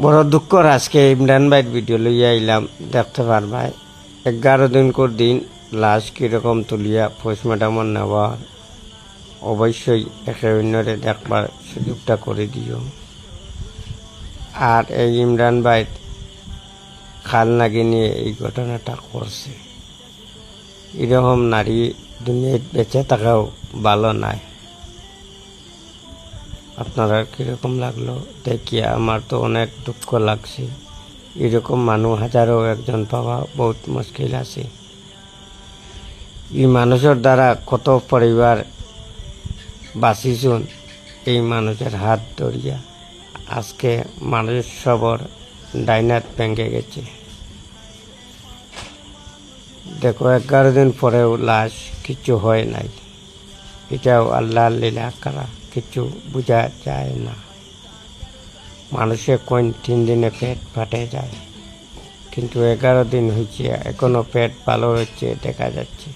বড় দুঃখর আজকে ইমরান ভাইয়ের ভিডিও লইয়া আইলাম দেখতে পারবাই 11 দিন কর দিন লাশ কীরকম তুলিয়া পোস্টমর্টমর নেওয়া অবশ্যই একে অন্যরে দেখবার সুযোগটা করে দিও। আর এই ইমরান ভাই খাল নাগি নিয়ে এই ঘটনাটা করছে। এরকম নারী দুনিয়ায় বেঁচে থাকাও ভালো নাই। আপনারা কীরকম লাগলো দেখিয়া আমার তো অনেক দুঃখ লাগছে। এরকম মানুষ হাজারও একজন পাওয়া বহুত মুশকিল আছে। এই মানুষের দ্বারা কত পরিবার বাঁচিছুন এই মানুষের হাত ধরিয়া। আজকে মানুষ সবর ডাইনাত ভেঙে গেছে। দেখো 11 দিন পরেও লাশ কিছু হয় নাই। এটাও আল্লাহর লীলা করা, কিছু বোঝা যায় না। মানুষের কোন 3 দিনে পেট ফাটে যায়, কিন্তু 11 দিন হয়েছে এখনো পেট ভালো হচ্ছে দেখা যাচ্ছে।